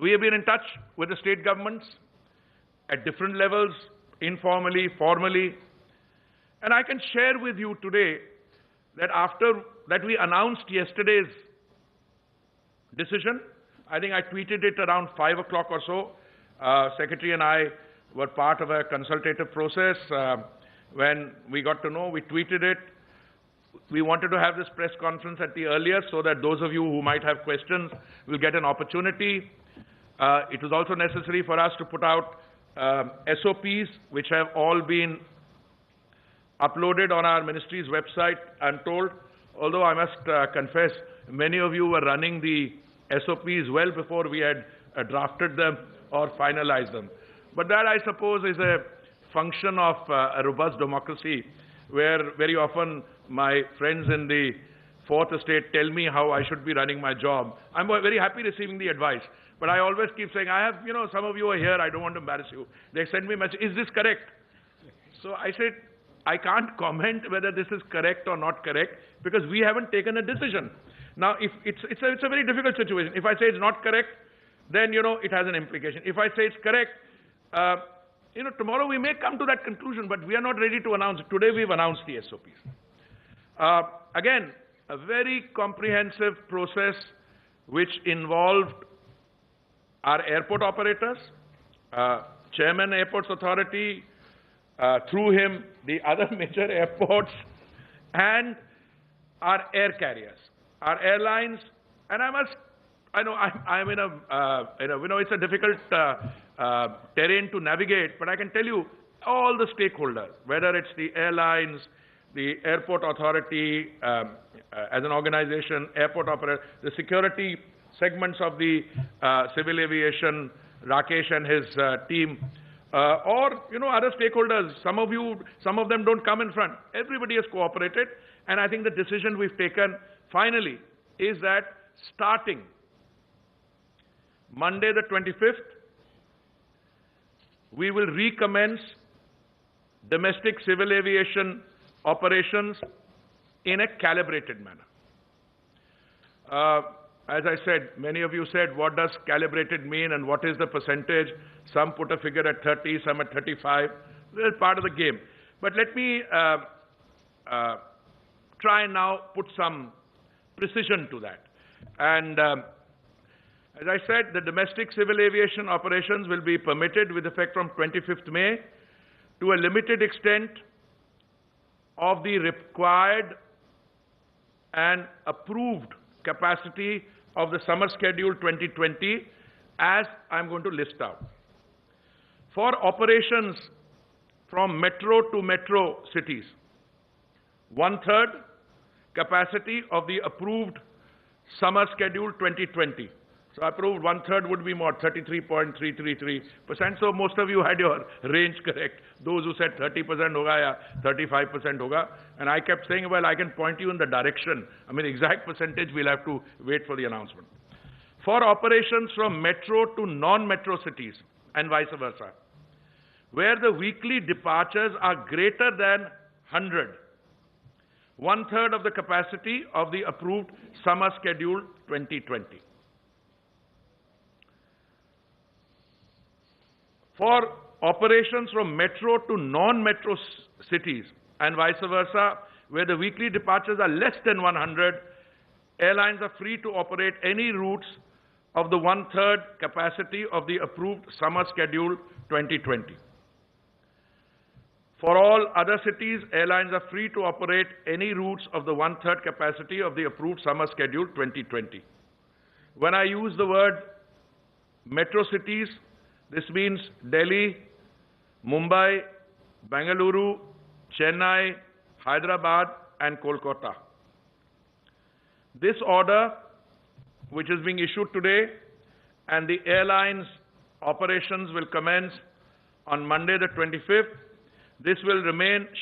We have been in touch with the state governments at different levels, informally, formally, and I can share with you today that after that we announced yesterday's decision, I think I tweeted it around 5 o'clock or so. Secretary and I were part of a consultative process. When we got to know, we tweeted it. We wanted to have this press conference at the earliest so that those of you who might have questions will get an opportunity. It was also necessary for us to put out SOPs, which have all been uploaded on our ministry's website, I'm told. Although I must confess, many of you were running the SOPs well before we had drafted them or finalized them. But that, I suppose, is a function of a robust democracy, where very often my friends in the Fourth Estate tell me how I should be running my job. I'm very happy receiving the advice. But I always keep saying, I have, some of you are here, I don't want to embarrass you. They send me a message, is this correct? So I said, I can't comment whether this is correct or not correct, because we haven't taken a decision. Now, if it's a very difficult situation. If I say it's not correct, then, it has an implication. If I say it's correct, tomorrow we may come to that conclusion, but we are not ready to announce it. Today we've announced the SOPs. Again, a very comprehensive process which involved our airport operators, Chairman Airports Authority, through him the other major airports, and our air carriers, our airlines. And I know I'm in it's a difficult terrain to navigate, but I can tell you all the stakeholders, whether it's the airlines, the airport authority as an organization, airport operator, the security segments of the civil aviation, Rakesh and his team, or other stakeholders. Some of them don't come in front. Everybody has cooperated, and I think the decision we've taken finally is that starting Monday the 25th, we will recommence domestic civil aviation operations in a calibrated manner. As I said, many of you said, what does calibrated mean and what is the percentage? Some put a figure at 30, some at 35. This is part of the game. But let me try and now put some precision to that. And as I said, the domestic civil aviation operations will be permitted with effect from 25th May to a limited extent of the required and approved capacity of the summer schedule 2020, as I'm going to list out. For operations from metro to metro cities, 1/3 capacity of the approved summer schedule 2020. So approved 1/3 would be more, 33.333%. So most of you had your range correct. Those who said 30% hoga ya 35% hoga. And I kept saying, well, I can point you in the direction. I mean, exact percentage, we'll have to wait for the announcement. For operations from metro to non-metro cities and vice versa, where the weekly departures are greater than 100, 1/3 of the capacity of the approved summer schedule 2020. For operations from metro to non-metro cities and vice versa, where the weekly departures are less than 100, airlines are free to operate any routes of the 1/3 capacity of the approved summer schedule 2020. For all other cities, airlines are free to operate any routes of the 1/3 capacity of the approved summer schedule 2020. When I use the word metro cities, this means Delhi, Mumbai, Bengaluru, Chennai, Hyderabad, and Kolkata. This order, which is being issued today, and the airlines' operations will commence on Monday the 25th. This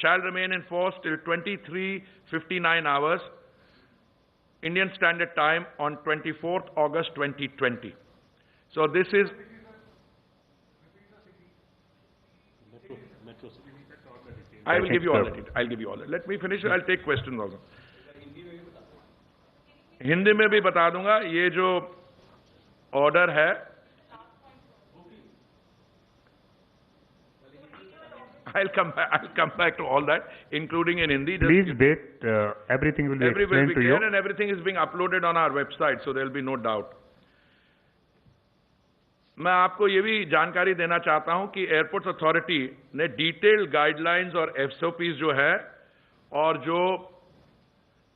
shall remain in force till 23:59 hours, Indian Standard Time, on 24th August 2020. So this is I will give you all that. I'll give you all that. Let me finish. I'll take questions also. Hindi में भी बता दूंगा. ये जो order है I'll come back to all that, including in Hindi. Please wait. Everything will be explained to you. And everything is being uploaded on our website, so there will be no doubt. मैं आपको ये भी जानकारी देना चाहता हूं कि airports authority ने डिटेल्ड गाइडलाइंस और एसओपीज जो है और जो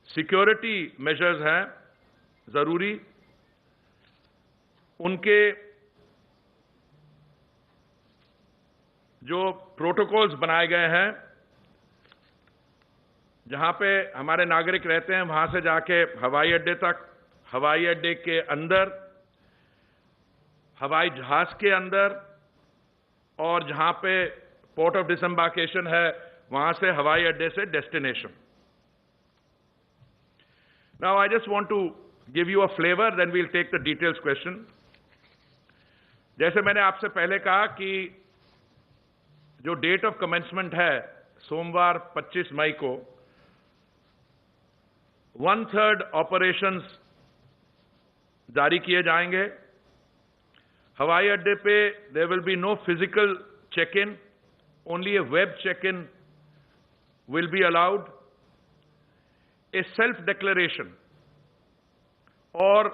सिक्योरिटी मेजर्स हैं जरूरी, उनके जो प्रोटोकॉल्स बनाए गए हैं, जहां पे हमारे नागरिक रहते हैं वहां से जाके हवाई अड्डे तक, हवाई अड्डे के अंदर, हवाई जहाज के अंदर, और जहां पे पोर्ट ऑफ डिसएम्बार्केशन है वहां से हवाई अड्डे से destination. Now I just want to give you a flavour, then we'll take the details question. जैसे मैंने आपसे पहले कहा कि जो डेट ऑफ कमेंसमेंट है सोमवार 25 मई को, 1/3 ऑपरेशंस जारी किए जाएंगे. हवाई अड्डे पे there will be no physical check in, only a web check in will be allowed. A self declaration और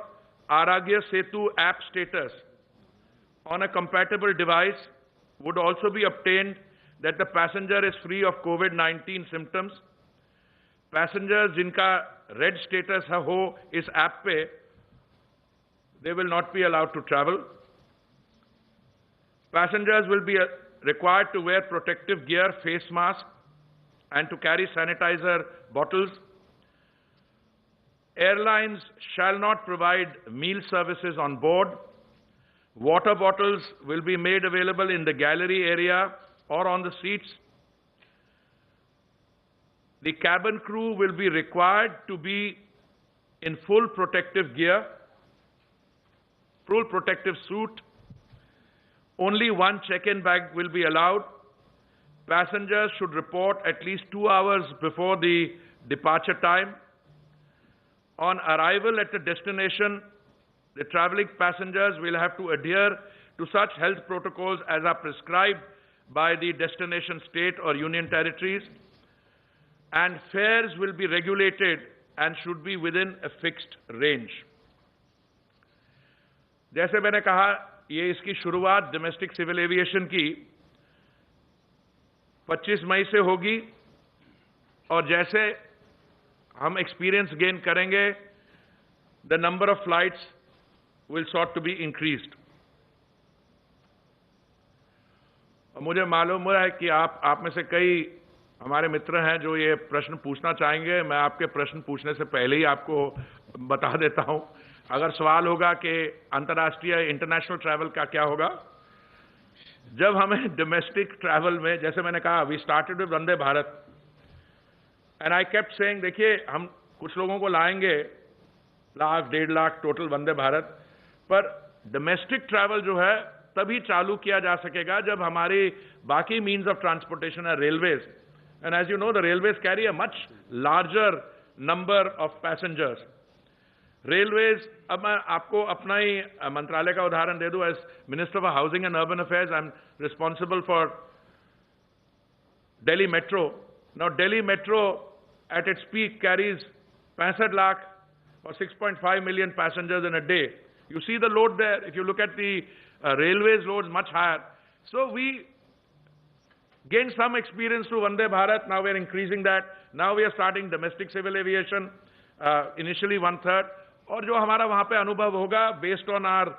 Aarogya Setu app status on a compatible device would also be obtained that the passenger is free of COVID-19 symptoms. Passengers जिनका red status हो इस app पे, they will not be allowed to travel. Passengers will be required to wear protective gear, face mask, and to carry sanitizer bottles. Airlines shall not provide meal services on board. Water bottles will be made available in the gallery area or on the seats. The cabin crew will be required to be in full protective gear, full protective suit. Only one check-in bag will be allowed. Passengers should report at least 2 hours before the departure time. On arrival at the destination, the traveling passengers will have to adhere to such health protocols as are prescribed by the destination state or union territories, and fares will be regulated and should be within a fixed range. जैसे मैंने कहा, ये इसकी शुरुआत domestic civil aviation की 25 मई से होगी, और जैसे हम एक्सपीरियंस गेन करेंगे, the number of flights will sought to be increased. मुझे मालूम है कि आप में से कई हमारे मित्र हैं जो ये प्रश्न पूछना चाहेंगे. मैं आपके प्रश्न पूछने से पहले ही आपको बता देता हूं. अगर सवाल होगा कि अंतर्राष्ट्रीय इंटरनेशनल ट्रैवल का क्या होगा, जब हमें डोमेस्टिक ट्रैवल में, जैसे मैंने कहा, we started with Vande Bharat, and I kept saying, देखिए हम कुछ लोगों को लाएंगे, 1 लाख 1.5 लाख टोटल वंदे भारत, पर डोमेस्टिक ट्रैवल जो है तभी चालू किया जा सकेगा जब हमारी बाकी मीन्स ऑफ ट्रांसपोर्टेशन है railways. And as you know, the railways carry a much larger number of passengers. Railways, अब मैं आपको अपना ही मंत्रालय का उदाहरण दे दूं. As minister of housing and urban affairs, I am responsible for Delhi metro. Now Delhi metro at its peak carries 65 lakh or 6.5 million passengers in a day. You see the load there. If you look at the railways loads, much higher. So we gained some experience through Vande Bharat. Now we are increasing that. Now we are starting domestic civil aviation, initially 1/3. और जो हमारा वहाँ पे अनुभव होगा, based on our,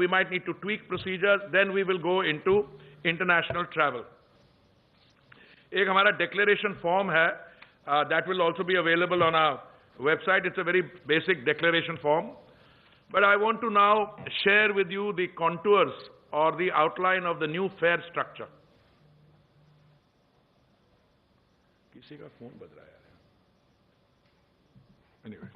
we might need to tweak procedures, then we will go into international travel. एक हमारा declaration form है, that will also be available on our website. It's a very basic declaration form. But I want to now share with you the contours or the outline of the new fare structure. किसी का phone बज रहा है. Anyway.